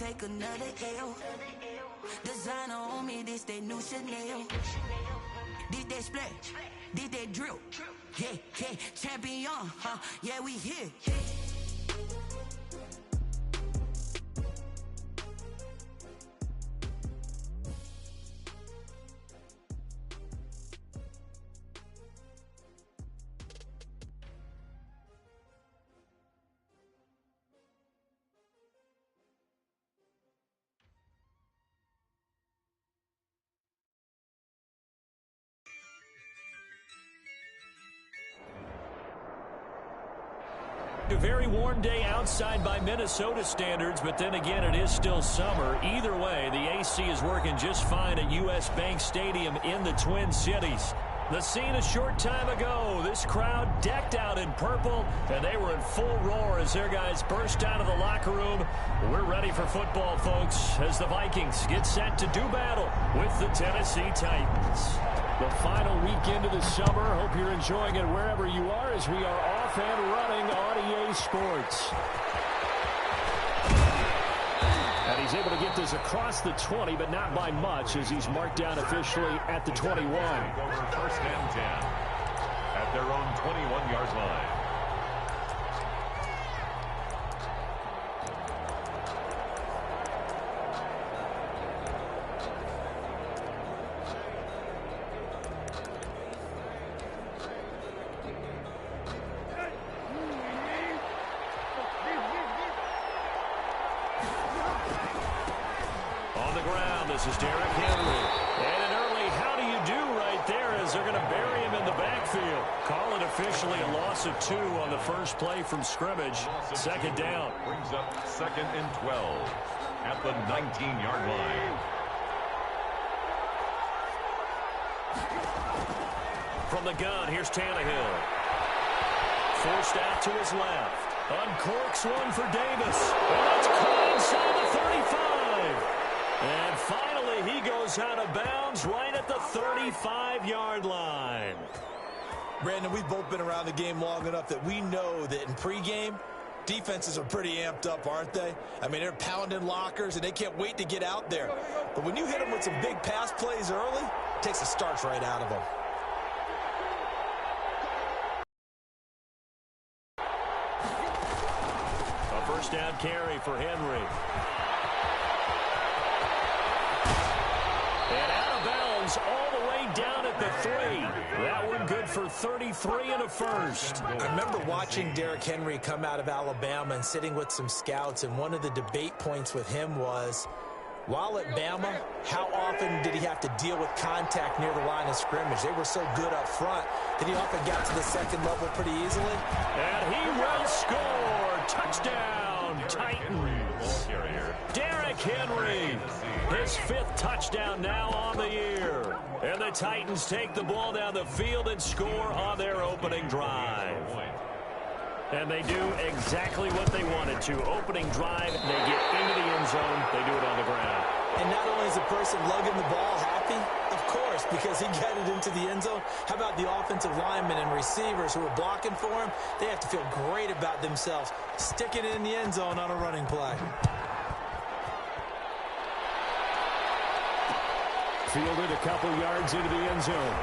take another L. Designer on me, this they new Chanel. Did they split? Did they drill? Yeah, yeah, champion, huh? Yeah, we here. A very warm day outside by Minnesota standards, but then again, it is still summer. Either way, the AC is working just fine at U.S. Bank Stadium in the Twin Cities. The scene a short time ago, this crowd decked out in purple, and they were in full roar as their guys burst out of the locker room. We're ready for football, folks, as the Vikings get set to do battle with the Tennessee Titans. The final weekend of the summer. Hope you're enjoying it wherever you are as we are off and running on EA Sports. And he's able to get this across the 20, but not by much as he's marked down officially at the 21. First and 10 at their own 21-yard line. This is Derrick Henry. And an early how do you do right there as they're going to bury him in the backfield. Call it officially a loss of 2 on the first play from scrimmage. Second down. Brings up second and 12 at the 19-yard line. From the gun, here's Tannehill. Forced out to his left. Uncorks one for Davis. And that's caught inside the 35. And finally, he goes out of bounds right at the 35-yard line. Brandon, we've both been around the game long enough that we know that in pregame, defenses are pretty amped up, aren't they? I mean, they're pounding lockers, and they can't wait to get out there. But when you hit them with some big pass plays early, it takes the starch right out of them. A first down carry for Henry. And out of bounds all the way down at the 3. That one good for 33 and a first. I remember watching Derrick Henry come out of Alabama and sitting with some scouts, and one of the debate points with him was, while at Bama, how often did he have to deal with contact near the line of scrimmage? They were so good up front that he often got to the second level pretty easily. And he will score. Touchdown, Titans. Derrick Henry, his 5th touchdown now on the year. And the Titans take the ball down the field and score on their opening drive. And they do exactly what they wanted to. Opening drive, they get into the end zone, they do it on the ground. And not only is the person lugging the ball happy, of course, because he got it into the end zone. How about the offensive linemen and receivers who are blocking for him? They have to feel great about themselves, sticking it in the end zone on a running play. Fielded a couple yards into the end zone.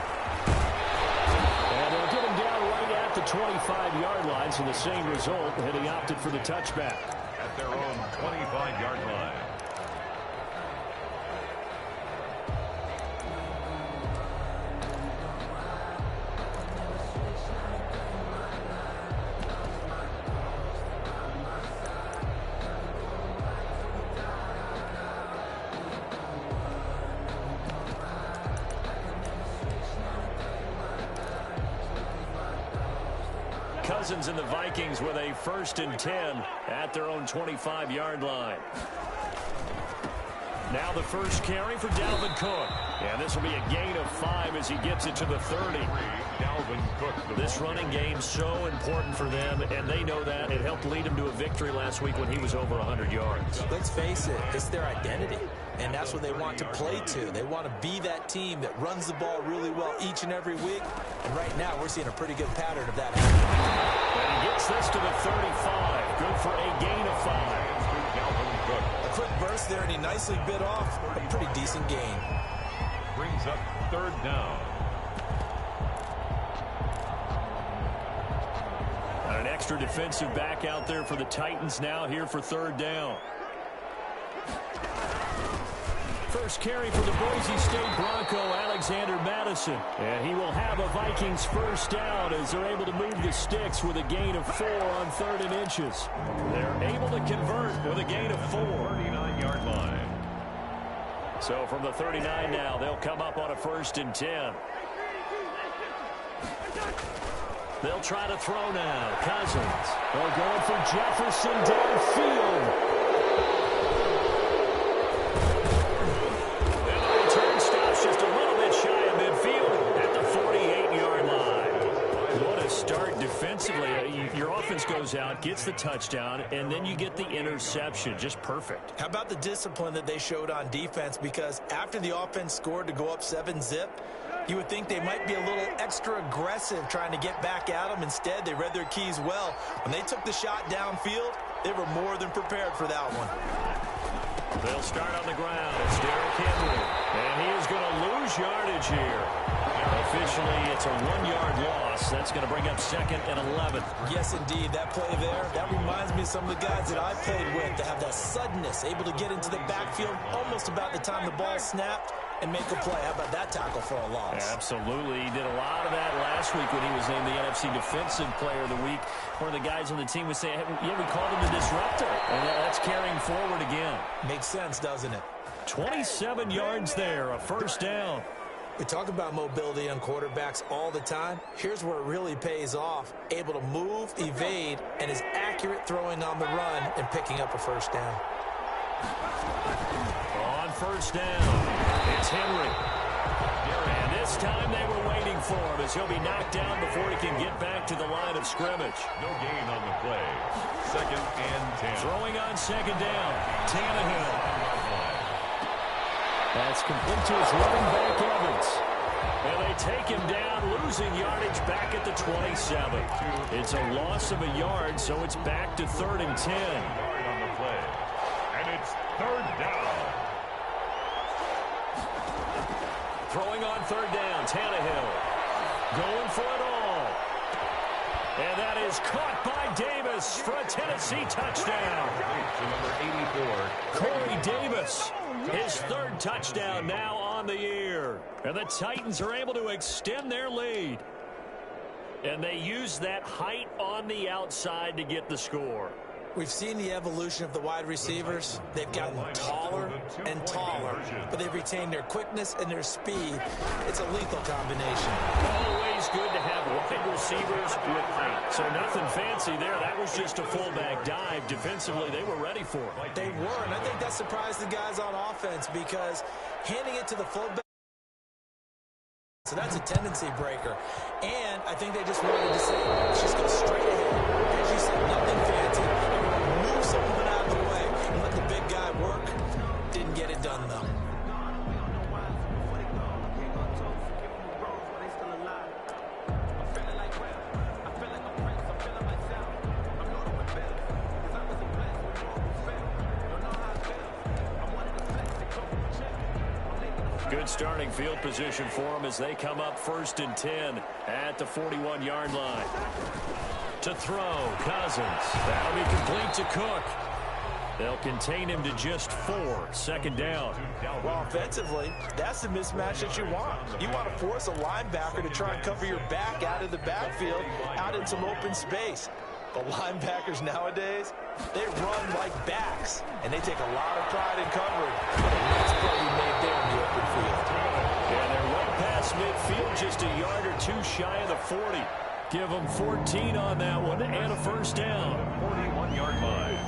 And they'll get him down right at the 25-yard line, so the same result, and he opted for the touchback. At their own 25-yard line. Cousins and the Vikings with a 1st and 10 at their own 25-yard line. Now the first carry for Dalvin Cook. And this will be a gain of 5 as he gets it to the 30. Dalvin Cook. This running game so important for them, and they know that. It helped lead them to a victory last week when he was over 100 yards. Let's face it, it's their identity. And that's what they want to play to. They want to be that team that runs the ball really well each and every week. And right now, we're seeing a pretty good pattern of that happening. And he gets this to the 35. Good for a gain of 5. Dalvin Cook. A quick burst there, and he nicely bit off a pretty decent gain. Brings up third down. And an extra defensive back out there for the Titans now here for third down. First carry for the Boise State Bronco, Alexander Madison. And he will have a Vikings first down as they're able to move the sticks with a gain of 4 on 3rd and inches. They're able to convert with a gain of 4. 39-yard line. So from the 39 now, they'll come up on a 1st and 10. They'll try to throw now. Cousins. They're going for Jefferson downfield. Just a little bit shy of midfield at the 48-yard line. What a start defensively. Your offense goes out, gets the touchdown, and then you get the interception. Just perfect. How about the discipline that they showed on defense? Because after the offense scored to go up 7-zip, you would think they might be a little extra aggressive trying to get back at them. Instead, they read their keys well. When they took the shot downfield, they were more than prepared for that one. They'll start on the ground. It's Derrick Henry. And he is going to lose yardage here. Officially, it's a 1-yard loss. That's going to bring up 2nd and 11. Yes, indeed. That play there, that reminds me of some of the guys that I played with that have that suddenness, able to get into the backfield almost about the time the ball snapped and make a play. How about that tackle for a loss? Absolutely. He did a lot of that last week when he was named the NFC Defensive Player of the Week. One of the guys on the team would say, yeah, we called him the disruptor. And that's carrying forward again. Makes sense, doesn't it? 27 yards there, a first down. We talk about mobility on quarterbacks all the time. Here's where it really pays off. Able to move, evade, and is accurate throwing on the run and picking up a first down. On first down, it's Henry. And this time they were waiting for him as he'll be knocked down before he can get back to the line of scrimmage. No gain on the play. 2nd and 10. Throwing on 2nd down, Tannehill. That's complete to his running back, Evans. And they take him down, losing yardage back at the 27. It's a loss of a yard, so it's back to 3rd and 10. Yard on the play. And it's 3rd down. Throwing on 3rd down, Tannehill. Going for it all. And that is caught by Davis for a Tennessee touchdown. To number 84. Corey Davis. His 3rd touchdown now on the year. And the Titans are able to extend their lead. And they use that height on the outside to get the score. We've seen the evolution of the wide receivers. They've gotten taller and taller, but they've retained their quickness and their speed. It's a lethal combination. Always good to have wide receivers with height. So nothing fancy there. That was just a fullback dive. Defensively, they were ready for it. They were, and I think that surprised the guys on offense because handing it to the fullback, so that's a tendency breaker. And I think they just wanted to say, let's just go straight ahead. As you said, nothing fancy. Move something out of the way and let the big guy work. Didn't get it done, though. Good starting field position for them as they come up 1st and 10 at the 41-yard line. To throw, Cousins. That'll be complete to Cook. They'll contain him to just 4. 2nd down. Well, offensively, that's the mismatch that you want. You want to force a linebacker to try and cover your back out of the backfield, out in some open space. But linebackers nowadays, they run like backs, and they take a lot of pride in covering. What a nice play he made there in the open field. Yeah, they're right past midfield, just a yard or 2 shy of the 40. Give them 14 on that one and a first down. 41-yard line.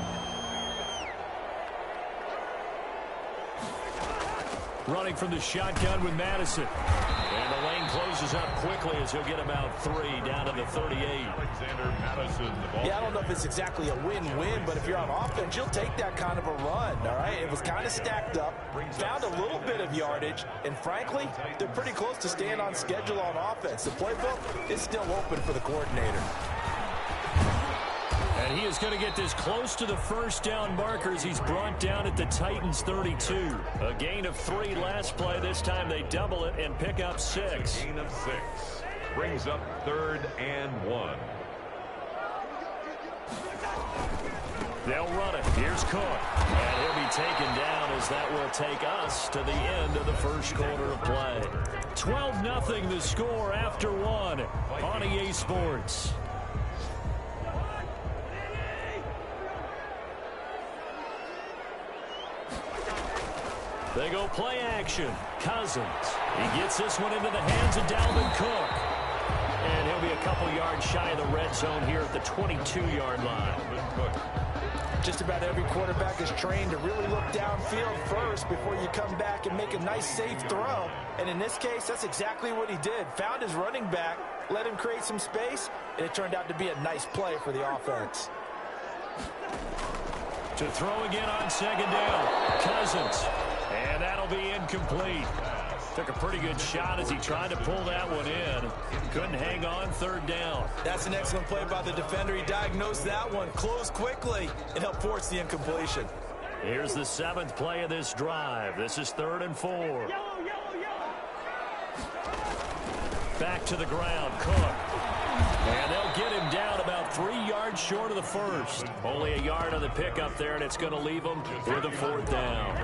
Running from the shotgun with Madison. And the lane closes up quickly as he'll get about 3 down to the 38. Alexander Madison, the ball. Yeah, I don't know if it's exactly a win-win, but if you're on offense, you'll take that kind of a run, all right? It was kind of stacked up, found a little bit of yardage, and frankly, they're pretty close to staying on schedule on offense. The playbook is still open for the coordinator. And he is going to get this close to the first down markers. He's brought down at the Titans 32. A gain of 3 last play. This time they double it and pick up 6. Gain of 6 brings up 3rd and 1. They'll run it. Here's Cook. And he'll be taken down as that will take us to the end of the first quarter of play. 12-0 the score after 1 on EA Sports. They go play action. Cousins. He gets this one into the hands of Dalvin Cook. And he'll be a couple yards shy of the red zone here at the 22-yard line. Just about every quarterback is trained to really look downfield first before you come back and make a nice, safe throw. And in this case, that's exactly what he did. Found his running back, let him create some space, and it turned out to be a nice play for the offense. To throw again on 2nd down. Cousins. And that'll be incomplete. Took a pretty good shot as he tried to pull that one in. Couldn't hang on 3rd down. That's an excellent play by the defender. He diagnosed that one, closed quickly, and helped force the incompletion. Here's the 7th play of this drive. This is 3rd and 4. Back to the ground, Cook. And they'll get him down about 3 yards short of the first. Only a yard on the pickup there, and it's going to leave him with a 4th down.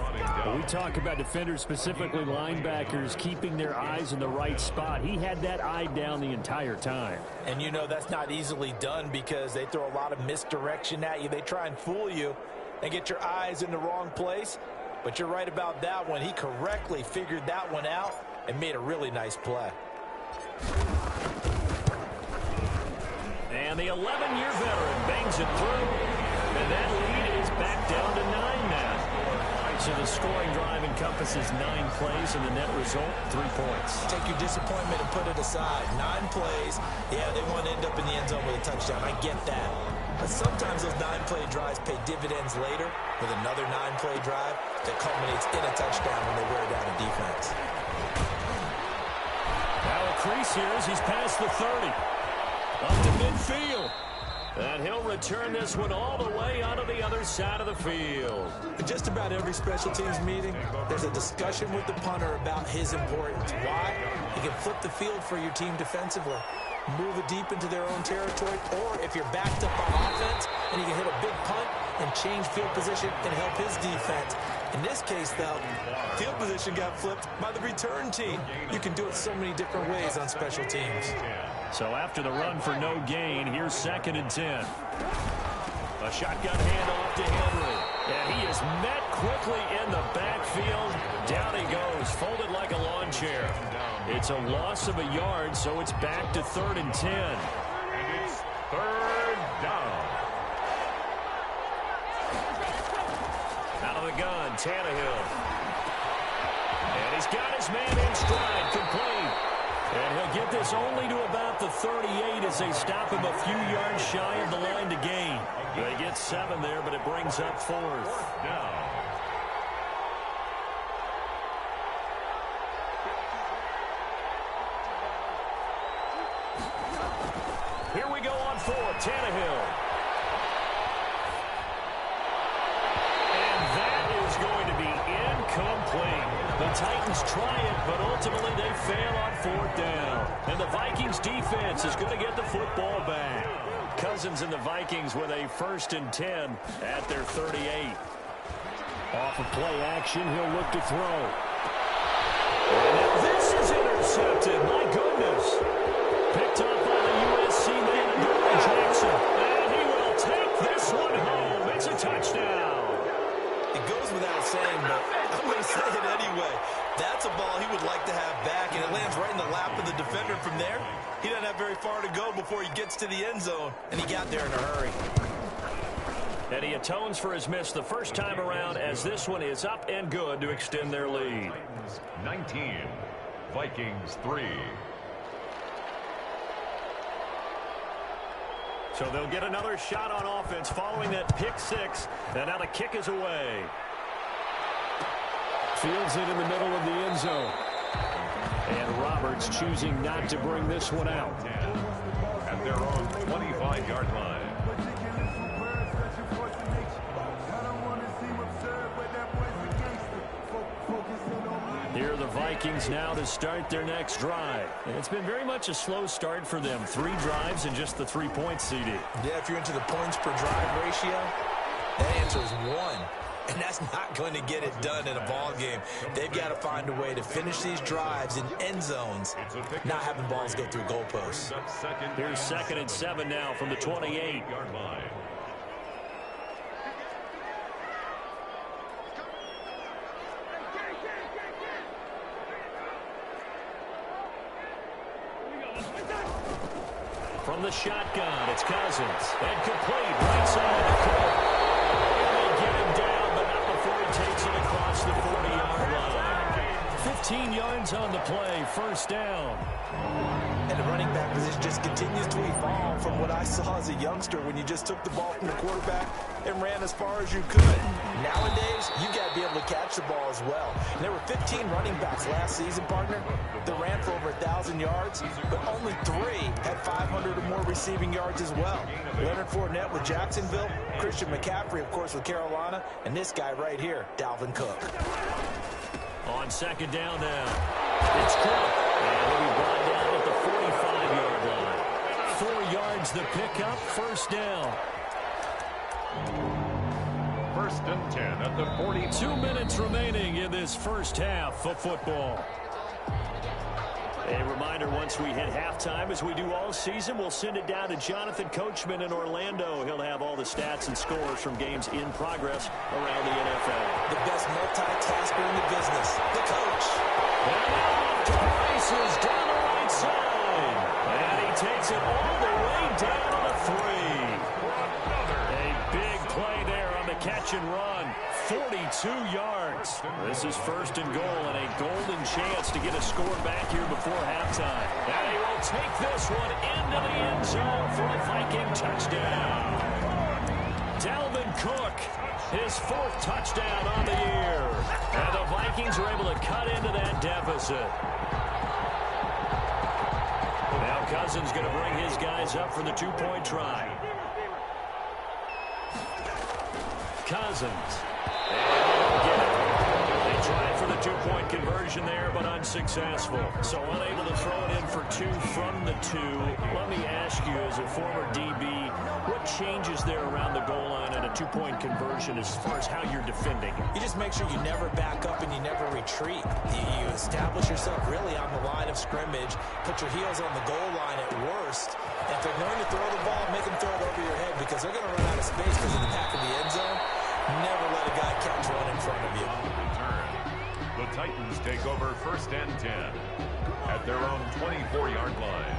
When we talk about defenders, specifically linebackers, keeping their eyes in the right spot, he had that eye down the entire time. And you know that's not easily done because they throw a lot of misdirection at you. They try and fool you and get your eyes in the wrong place. But you're right about that one. He correctly figured that one out and made a really nice play. And the 11-year veteran bangs it through. And that lead is back down to 9 now. So the scoring drive encompasses 9 plays, and the net result, 3 points. Take your disappointment and put it aside. 9 plays. Yeah, they want to end up in the end zone with a touchdown. I get that. But sometimes those 9-play drives pay dividends later with another 9-play drive that culminates in a touchdown when they wear down a defense. Now a crease here as he's past the 30. Up to midfield. And he'll return this one all the way onto the other side of the field. In just about every special teams meeting, there's a discussion with the punter about his importance. Why? He can flip the field for your team defensively, move it deep into their own territory, or if you're backed up on offense, and he can hit a big punt and change field position and help his defense. In this case, though, field position got flipped by the return team. You can do it so many different ways on special teams. So after the run for no gain, here's 2nd and 10. A shotgun handoff to Henry. And he is met quickly in the backfield. Down he goes, folded like a lawn chair. It's a loss of a yard, so it's back to 3rd and 10. And it's 3rd down. Out of the gun, Tannehill. And he's got his man in stride, complete. And he'll get this only to about the 38 as they stop him a few yards shy of the line to gain. They get 7 there, but it brings up 4th down. Here we go on 4, Tannehill. And that is going to be incomplete. The Titans try it, but ultimately they fail on 4th down. And the Vikings defense is going to get the football back. Cousins and the Vikings with a 1st and 10 at their 38. Off of play action, he'll look to throw. And now this is intercepted. My goodness. Picked up by the USC man, Jackson. And he will take this one home. It's a touchdown. It goes without saying, but I'm going to say it anyway. That's a ball he would like to have back, and it lands right in the lap of the defender from there. He doesn't have very far to go before he gets to the end zone, and he got there in a hurry. And he atones for his miss the first time around as this one is up and good to extend their lead. 19, Vikings 3. So they'll get another shot on offense following that pick 6, and now the kick is away. Fields it in the middle of the end zone. And Roberts choosing not to bring this one out. At their own 25-yard line. Vikings now to start their next drive. And it's been very much a slow start for them. 3 drives and just the 3-point CD. Yeah, if you're into the points per drive ratio, that answer is 1. And that's not going to get it done in a ball game. They've got to find a way to finish these drives in end zones, not having balls go through goalposts. Here's 2nd and 7 now from the 28. From the shotgun, it's Cousins. And complete right side of the court. And they get him down, but not before he takes it across the 40-yard line. 15 yards on the play, first down. And the running back position just continues to evolve from what I saw as a youngster when you just took the ball from the quarterback and ran as far as you could. Nowadays, you got to be able to catch the ball as well. And there were 15 running backs last season, partner, that ran for over 1,000 yards, but only 3 had 500 or more receiving yards as well. Leonard Fournette with Jacksonville, Christian McCaffrey, of course, with Carolina, and this guy right here, Dalvin Cook. On 2nd down now, it's Cook. And he'll be brought down at the 45-yard line. 4 yards the pickup, first down. 1st and 10 at the 40. 2 minutes remaining in this first half of football. A reminder, once we hit halftime, as we do all season, we'll send it down to Jonathan Coachman in Orlando. He'll have all the stats and scores from games in progress around the NFL. The best multitasker in the business, the coach. And off to the races down the right side. And he takes it all the way down to the 3. A big play there on the catch and run. 42 yards. This is 1st and goal and a golden chance to get a score back here before halftime. And he will take this one into the end zone for a Viking touchdown. Dalvin Cook, his 4th touchdown on the year. And the Vikings are able to cut into that deficit. Now Cousins going to bring his guys up for the 2-point try. Cousins. They tried for the 2-point conversion there, but unsuccessful. So unable to throw it in for 2 from the 2. Let me ask you, as a former DB, what changes there around the goal line at a 2-point conversion as far as how you're defending? You just make sure you never back up and you never retreat. You establish yourself really on the line of scrimmage, put your heels on the goal line at worst, and if they're going to throw the ball, make them throw it over your head because they're going to run out of space because of the back of the end zone. Never let a guy catch one in front of you. The Titans take over 1st and 10 at their own 24-yard line.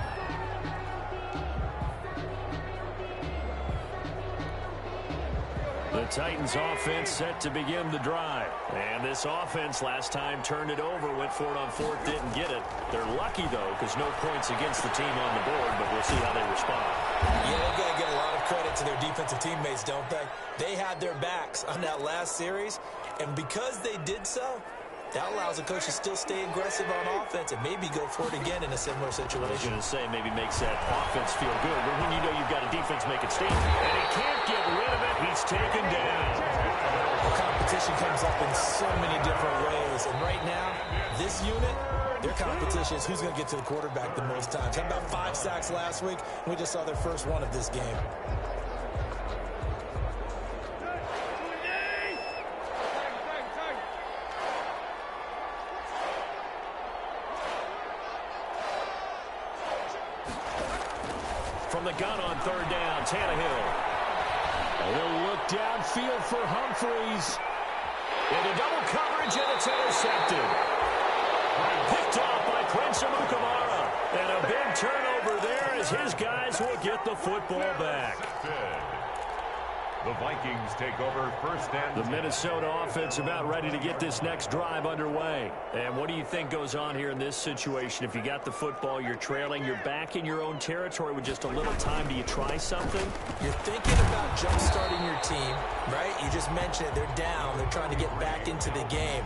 The Titans offense set to begin the drive. And this offense last time turned it over, went for it on 4th, didn't get it. They're lucky, though, because no points against the team on the board, but we'll see how they respond. Yeah, they've got to give a lot of credit to their defensive teammates, don't they? They had their backs on that last series, and because they did so, that allows the coach to still stay aggressive on offense and maybe go for it again in a similar situation. I was going to say maybe makes that offense feel good, but when you know you've got a defense making statement, and he can't get rid of it, he's taken down. The competition comes up in so many different ways, and right now, this unit, their competition is who's going to get to the quarterback the most times. Had about 5 sacks last week, and we just saw their first one of this game. From the gun on 3rd down, Tannehill. A little look downfield for Humphreys. Into double coverage, and it's intercepted. Picked off by Prince Amukamara. And a big turnover there as his guys will get the football back. The Vikings take over 1st and 10. The Minnesota offense about ready to get this next drive underway. And what do you think goes on here in this situation? If you got the football, you're trailing, you're back in your own territory with just a little time. Do you try something? You're thinking about jump-starting your team, right? You just mentioned it. They're down. They're trying to get back into the game.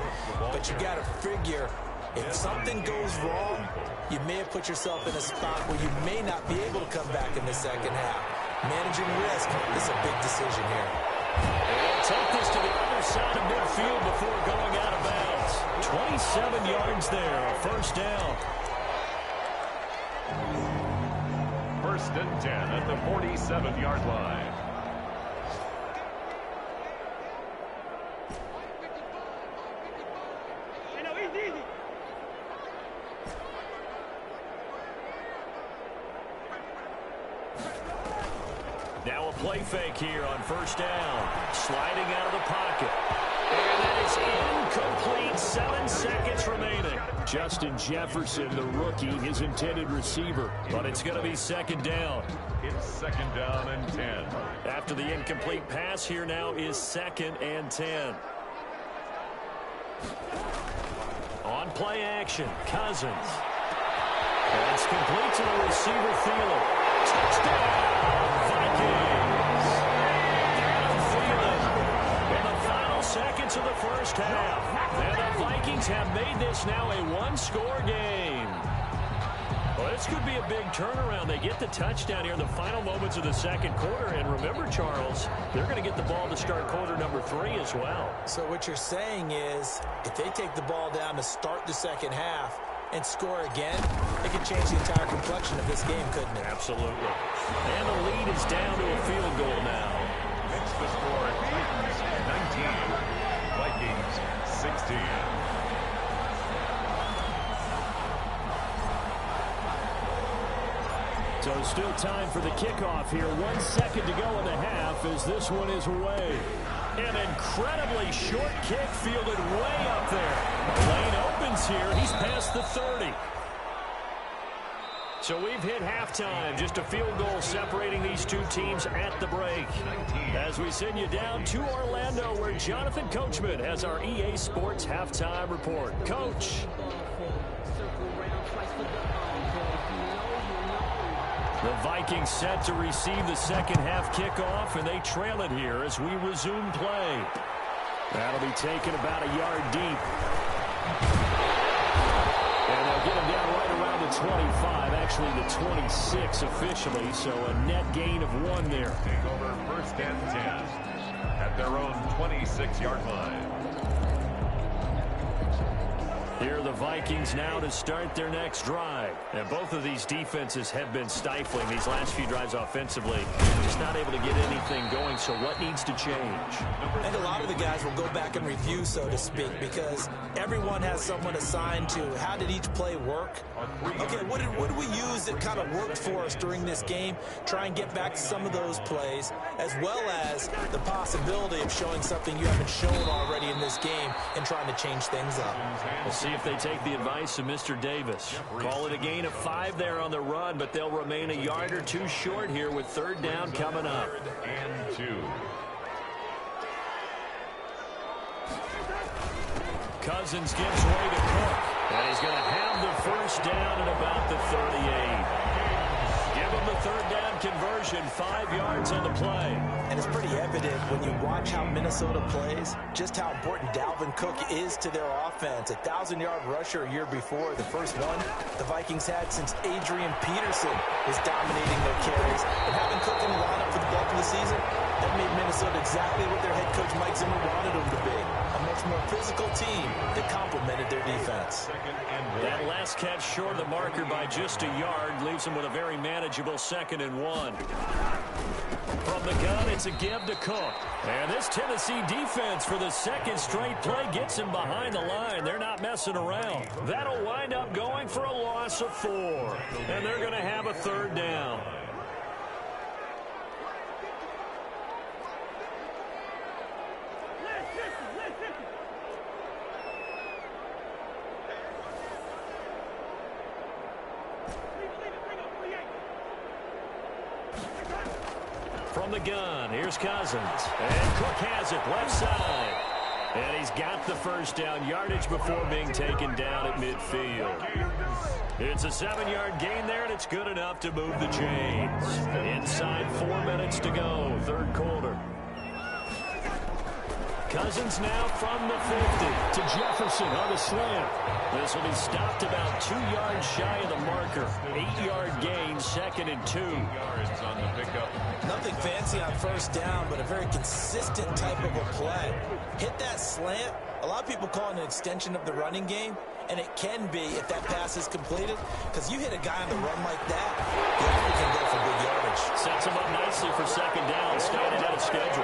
But you got to figure, if something goes wrong, you may have put yourself in a spot where you may not be able to come back in the second half. Managing risk is a big decision here. And take this to the other side of midfield before going out of bounds. 27 yards there, a first down. First and 10 at the 47-yard line. Now a play fake here on first down. Sliding out of the pocket. And that is incomplete. 7 seconds remaining. Justin Jefferson, the rookie, his intended receiver. But it's going to be second down. It's second down and 10. After the incomplete pass, here now is second and 10. On play action, Cousins. And it's complete to the receiver Thielen. Touchdown, Vikings. Adam Thielen in the final seconds of the first half. And the Vikings have made this now a one-score game. Well, this could be a big turnaround. They get the touchdown here in the final moments of the second quarter. And remember, Charles, they're going to get the ball to start quarter number 3 as well. So what you're saying is if they take the ball down to start the second half and score again, it could change the entire complexion of this game, couldn't it? Absolutely. And the lead is down to a field goal now. Makes the score Titans 19, Vikings 16. So still time for the kickoff here. 1 second to go in the half as this one is away. An incredibly short kick fielded way up there. Lane opens here. He's past the 30. So we've hit halftime. Just a field goal separating these two teams at the break. As we send you down to Orlando, where Jonathan Coachman has our EA Sports halftime report. Coach. The Vikings set to receive the second half kickoff, and they trail it here as we resume play. That'll be taken about a yard deep. And they'll get him down right around the 25, actually the 26 officially, so a net gain of 1 there. Take over first and 10 at their own 26-yard line. Here are the Vikings now to start their next drive. And both of these defenses have been stifling these last few drives offensively. Just not able to get anything going, so what needs to change? I think a lot of the guys will go back and review, so to speak, because everyone has someone assigned to how did each play work. Okay, what did we use that kind of worked for us during this game? Try and get back to some of those plays, as well as the possibility of showing something you haven't shown already in this game and trying to change things up. We'll see if they take the advice of Mr. Davis. Call it a gain of 5 there on the run, but they'll remain a yard or 2 short here with third down coming up. And 2. Cousins gives way to Cook, and he's going to have the first down at about the 38. Give him the third down conversion, 5 yards on the play. And it's pretty evident when you watch how Minnesota plays, just how important Dalvin Cook is to their offense. A 1,000-yard rusher a year before, the first one the Vikings had since Adrian Peterson was dominating their carries. And having Cook in the lineup for the bulk of the season, that made Minnesota exactly what their head coach Mike Zimmer wanted them to be. A much more physical team that complemented their defense. That last catch short of the marker by just a yard leaves them with a very manageable 2nd and 1. From the gun, it's a give to Cook. And this Tennessee defense for the second straight play gets him behind the line. They're not messing around. That'll wind up going for a loss of 4. And they're going to have a third down. From the gun, here's Cousins. And Cook has it left side. And he's got the first down, yardage before being taken down at midfield. It's a 7-yard gain there, and it's good enough to move the chains. Inside 4 minutes to go, third quarter. Cousins now from the 50 to Jefferson on the slant. This will be stopped about 2 yards shy of the marker. 8-yard gain, 2nd and 2. Yards on the pickup. Nothing fancy on first down, but a very consistent type of a play. Hit that slant A lot of people call it an extension of the running game, and it can be if that pass is completed, because you hit a guy on the run like that, you actually can go for big yardage. Sets him up nicely for second down, staying ahead of schedule.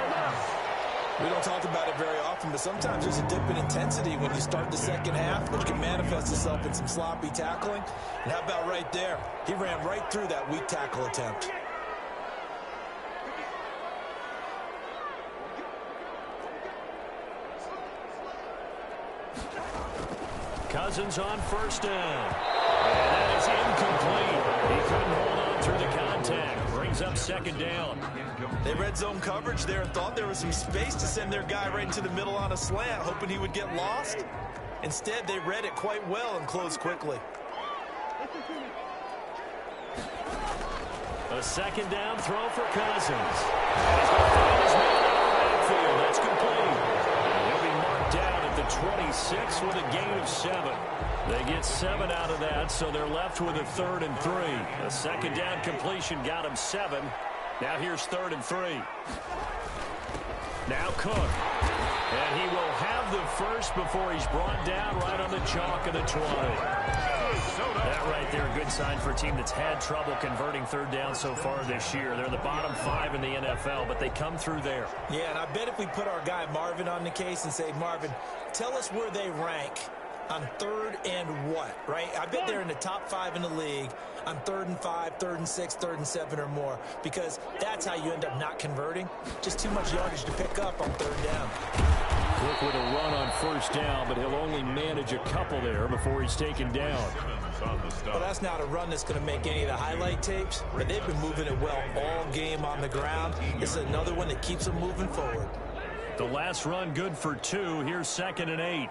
We don't talk about it very often, but sometimes there's a dip in intensity when you start the second half, which can manifest itself in some sloppy tackling. And how about right there? He ran right through that weak tackle attempt. Cousins on first down. And that is incomplete. He couldn't hold on through the contact. Brings up second down. They read zone coverage there and thought there was some space to send their guy right into the middle on a slant, hoping he would get lost. Instead, they read it quite well and closed quickly. A second down throw for Cousins. He's going to find his man out of the backfield. That's complete. And he'll be marked down at the 26 with a gain of 7. They get 7 out of that, so they're left with a 3rd and 3. A second down completion got him 7. Now here's 3rd and 3. Now Cook. And he will have the first before he's brought down right on the chalk of the 20. That right there, a good sign for a team that's had trouble converting third down so far this year. They're the bottom 5 in the NFL, but they come through there. Yeah, and I bet if we put our guy Marvin on the case and say, Marvin, tell us where they rank on 3rd and what, right? I bet they're in the top 5 in the league on 3rd and 5, 3rd and 6, 3rd and 7 or more, because that's how you end up not converting. Just too much yardage to pick up on 3rd down. Cook with a run on first down, but he'll only manage a couple there before he's taken down. Well, that's not a run that's going to make any of the highlight tapes, but they've been moving it well all game on the ground. This is another one that keeps them moving forward. The last run good for 2. Here's 2nd and 8.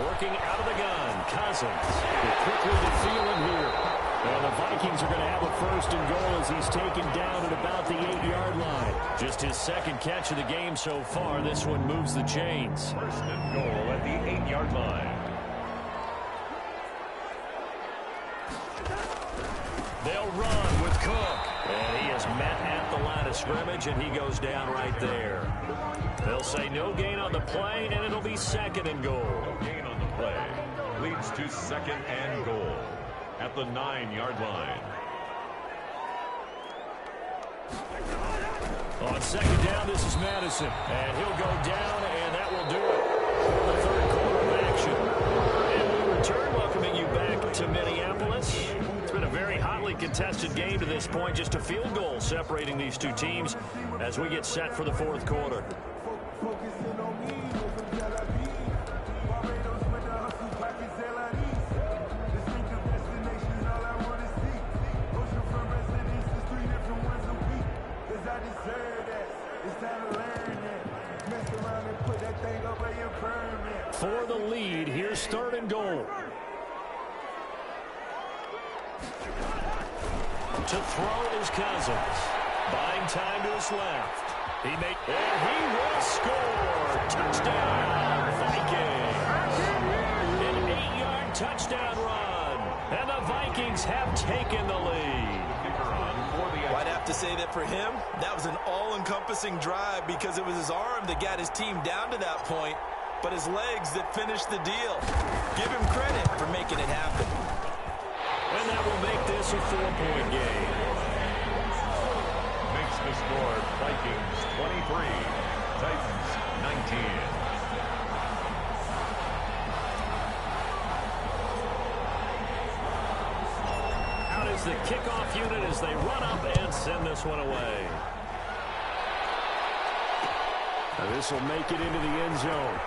Working out of the gun, Cousins. Quickly to feel him here. And the Vikings are going to have a 1st and goal as he's taken down at about the 8-yard line. Just his 2nd catch of the game so far. This one moves the chains. 1st and goal at the 8-yard line. They'll run with Cook. And he is met at the line of scrimmage, and he goes down right there. They'll say no gain on the play, and it'll be 2nd and goal. No gain on the play. Leads to 2nd and goal at the 9-yard line. On 2nd down, this is Madison. And he'll go down, and that will do it for the 3rd quarter of action. And we return, welcoming you back to Minneapolis. It's been a very hotly contested game to this point. Just a field goal separating these two teams as we get set for the 4th quarter. For the lead, here's 3rd and goal. To throw is Cousins. Buying time to his left. And he will score. Touchdown, Vikings. An 8-yard touchdown run. And the Vikings have taken the lead. Well, I'd have to say that for him, that was an all-encompassing drive because it was his arm that got his team down to that point, but his legs that finished the deal. Give him credit for making it happen. And that will make this a 4-point game. Makes the score Vikings 23, Titans 19. Out is the kickoff unit as they run up and send this one away. Now this will make it into the end zone.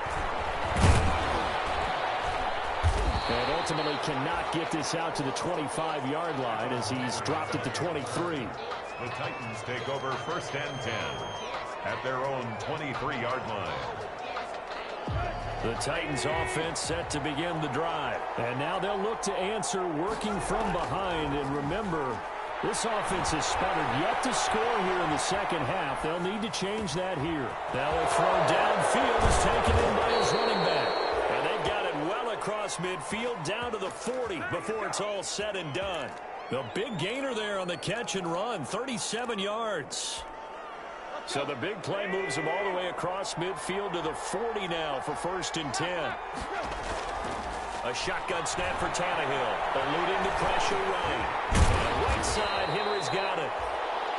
And ultimately cannot get this out to the 25-yard line as he's dropped it to 23. The Titans take over 1st and 10 at their own 23-yard line. The Titans offense set to begin the drive. And now they'll look to answer working from behind. And remember, This offense has sputtered, yet to score here in the second half. They'll need to change that here. Now a throw downfield is taken in by his running back. And they've got it well across midfield down to the 40 before it's all said and done. The big gainer there on the catch and run, 37 yards. So the big play moves him all the way across midfield to the 40 now for 1st and 10. A shotgun snap for Tannehill, eluding the pressure right. And right side, Henry's got it.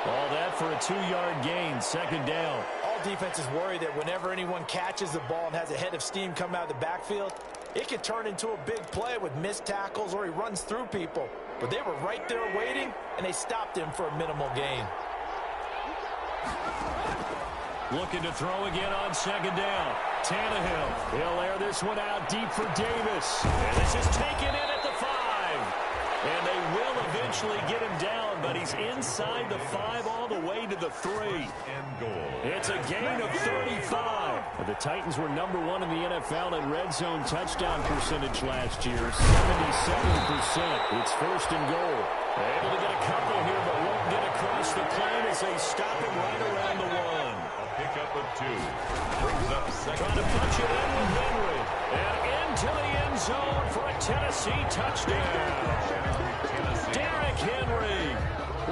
All that for a 2-yard gain, 2nd down. All defenses worry that whenever anyone catches the ball and has a head of steam come out of the backfield, it can turn into a big play with missed tackles or he runs through people. But they were right there waiting, and they stopped him for a minimal gain. Looking to throw again on 2nd down. Tannehill. He'll air this one out deep for Davis. And this is taken in at the 5. And they will eventually get him down, but he's inside the 5 all the way to the 3. And goal. It's a gain of 35. The Titans were #1 in the NFL in red zone touchdown percentage last year, 77%. It's 1st and goal. They're able to get a couple here, but won't get across the plane as they stop him right around the 1. Pickup of 2. Brings up 2nd. Trying to punch it in with Henry. And into the end zone for a Tennessee touchdown. Derrick Henry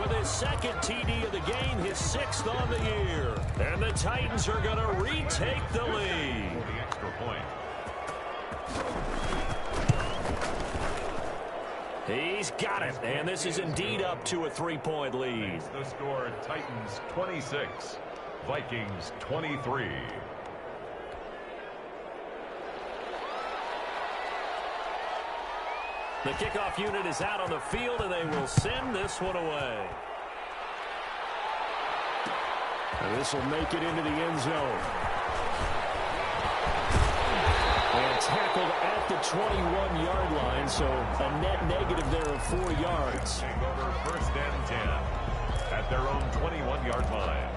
with his 2nd TD of the game, his 6th on the year. And the Titans are going to retake the lead. For the extra point. He's got it. And this is indeed up to a 3-point lead. The score, Titans 26. Vikings 23. The kickoff unit is out on the field, and they will send this one away. And this will make it into the end zone. And tackled at the 21-yard line, so a net negative there of 4 yards. Take over 1st and 10 at their own 21-yard line.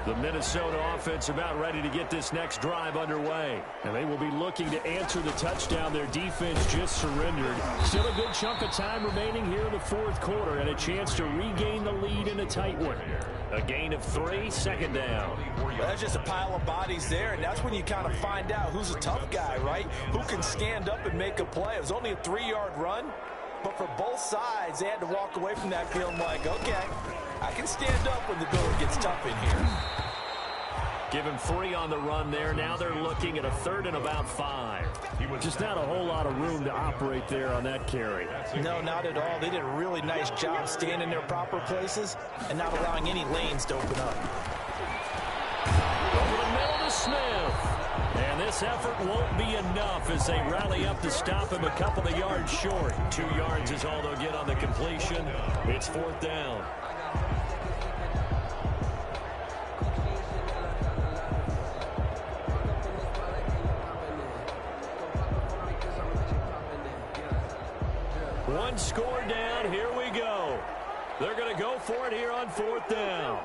The Minnesota offense about ready to get this next drive underway. And they will be looking to answer the touchdown their defense just surrendered. Still a good chunk of time remaining here in the 4th quarter and a chance to regain the lead in a tight one. A gain of 3, 2nd down. Well, that's just a pile of bodies there, and that's when you kind of find out who's a tough guy, right? Who can stand up and make a play. It was only a 3-yard run, but for both sides, they had to walk away from that feeling like, okay, I can stand up when the going gets tough in here. Give him 3 on the run there. Now they're looking at a 3rd and about 5. Just not a whole lot of room to operate there on that carry. No, not at all. They did a really nice job staying in their proper places and not allowing any lanes to open up. Over the middle to Smith. And this effort won't be enough as they rally up to stop him a couple of yards short. 2 yards is all they'll get on the completion. It's 4th down. One score down. Here we go. They're going to go for it here on 4th down.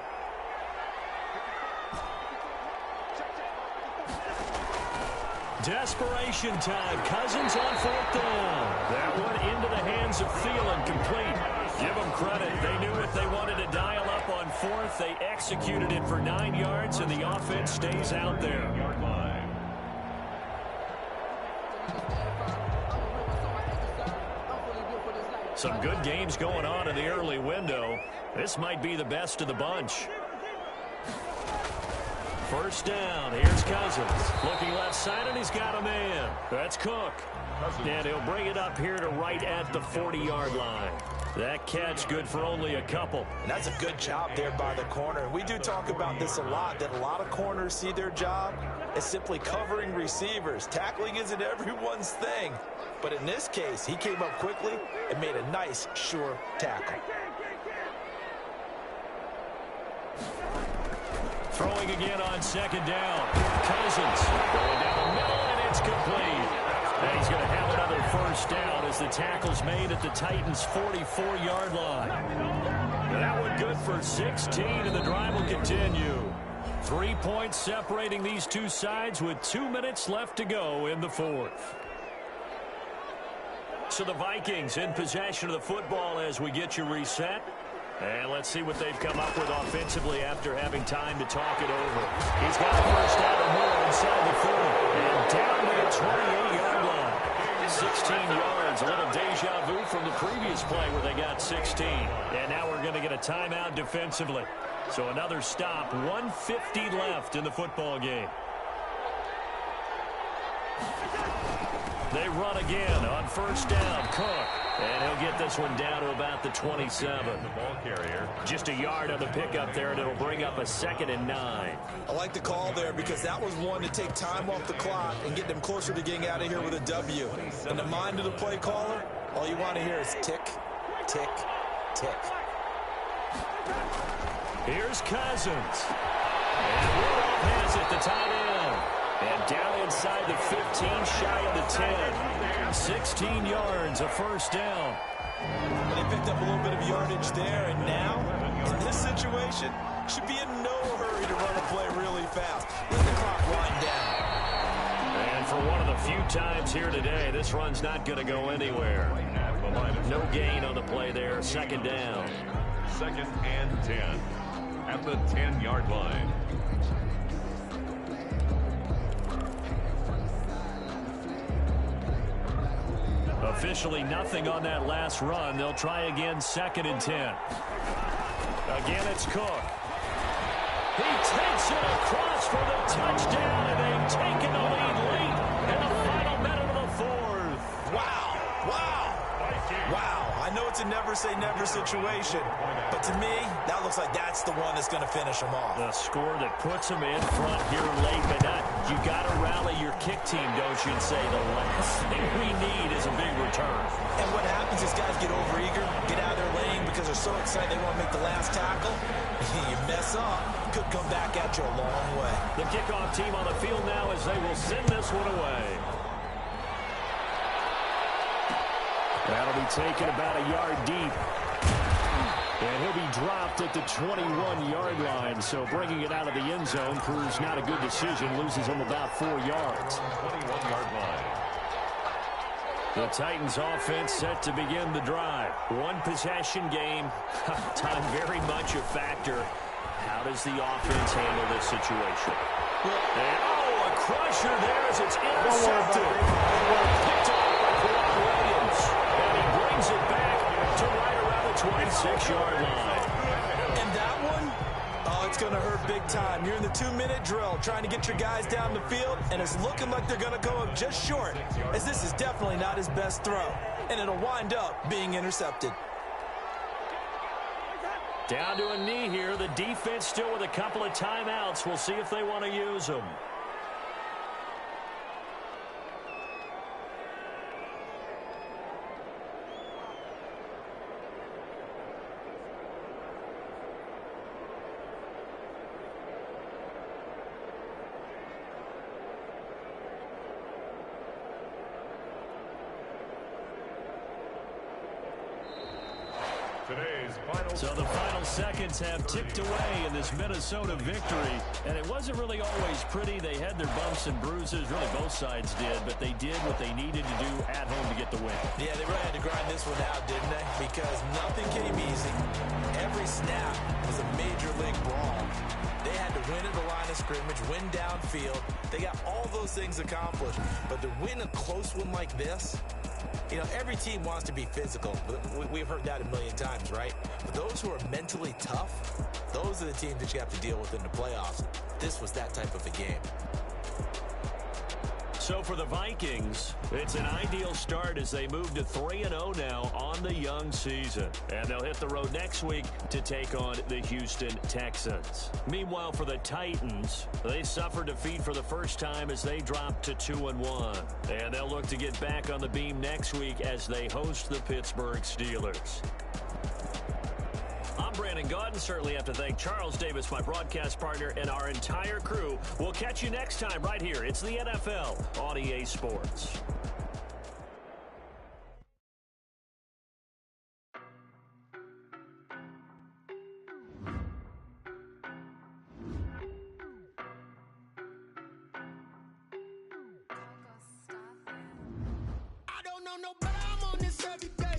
Desperation time. Cousins on 4th down. That one into the hands of Thielen, complete. Give them credit. They knew what they wanted to dial up on 4th. They executed it for 9 yards, and the offense stays out there. Some good games going on in the early window. This might be the best of the bunch. 1st down. Here's Cousins. Looking left side, and he's got a man. That's Cook. And he'll bring it up here to right at the 40-yard line. That catch good for only a couple. And that's a good job there by the corner. We do talk about this a lot, that a lot of corners see their job as simply covering receivers. Tackling isn't everyone's thing. But in this case, he came up quickly and made a nice, sure tackle. Throwing again on 2nd down. Cousins going down the middle, and it's complete. And he's going to have another 1st down as the tackle's made at the Titans' 44-yard line. That one good for 16, and the drive will continue. 3 points separating these two sides with 2 minutes left to go in the 4th. So So the Vikings in possession of the football as we get you reset. And let's see what they've come up with offensively after having time to talk it over. He's got a first down and more inside the 30. And down to the 28-yard line. 16 yards, a little deja vu from the previous play where they got 16. And now we're going to get a timeout defensively. So another stop, 1:50 left in the football game. They run again on first down, Cook. And he'll get this one down to about the 27. The ball carrier. Just a yard on the pickup there, and it'll bring up a 2nd and 9. I like the call there because that was one to take time off the clock and get them closer to getting out of here with a W. In the mind of the play caller, all you want to hear is tick, tick, tick. Here's Cousins. And Rudolph has it, the tight end. And down inside the 15, shy of the 10. 16 yards, a first down. And they picked up a little bit of yardage there, and now, in this situation, should be in no hurry to run a play really fast. Let the clock wind down. And for one of the few times here today, this run's not going to go anywhere. No gain on the play there, 2nd down. 2nd and 10 at the 10-yard line. Officially nothing on that last run. They'll try again, 2nd and 10. Again, it's Cook. He takes it across for the touchdown, and they've taken the lead late in the final minute of the 4th. Wow, wow, wow. I know it's a never-say-never situation, but to me, that looks like that's the one that's going to finish them off. The score that puts them in front here late, but not. You got to rally your kick team, don't you, and say the last thing we need is a big return. And what happens is guys get overeager, get out of their lane because they're so excited they want to make the last tackle. You mess up, could come back at you a long way. The kickoff team on the field now as they will send this one away. That'll be taken about a yard deep. And he'll be dropped at the 21-yard line. So bringing it out of the end zone proves not a good decision. Loses him about 4 yards. 21-yard line. The Titans offense set to begin the drive. One possession game. Time very much a factor. How does the offense handle this situation? And, a crusher there as it's intercepted. Picked off by Kawhi Williams. And he brings it back to right around the 26-yard line. And that one, it's going to hurt big time. You're in the 2-minute drill trying to get your guys down the field, and it's looking like they're going to go up just short, as this is definitely not his best throw. And it'll wind up being intercepted. Down to a knee here. The defense still with a couple of timeouts. We'll see if they want to use them. So the final seconds have ticked away in this Minnesota victory. And it wasn't really always pretty. They had their bumps and bruises. Really, both sides did. But they did what they needed to do at home to get the win. Yeah, they really had to grind this one out, didn't they? Because nothing came easy. Every snap was a major league brawl. They had to win at the line of scrimmage, win downfield. They got all those things accomplished. But to win a close one like this, you know, every team wants to be physical. We've heard that a million times, right? But those who are mentally tough, those are the teams that you have to deal with in the playoffs. This was that type of a game. So for the Vikings, it's an ideal start as they move to 3-0 now on the young season. And they'll hit the road next week to take on the Houston Texans. Meanwhile, for the Titans, they suffered defeat for the first time as they dropped to 2-1. And they'll look to get back on the beam next week as they host the Pittsburgh Steelers. I'm Brandon Gaudin. Certainly have to thank Charles Davis, my broadcast partner, and our entire crew. We'll catch you next time right here. It's the NFL on EA Sports. I don't know no better, I'm on this every day.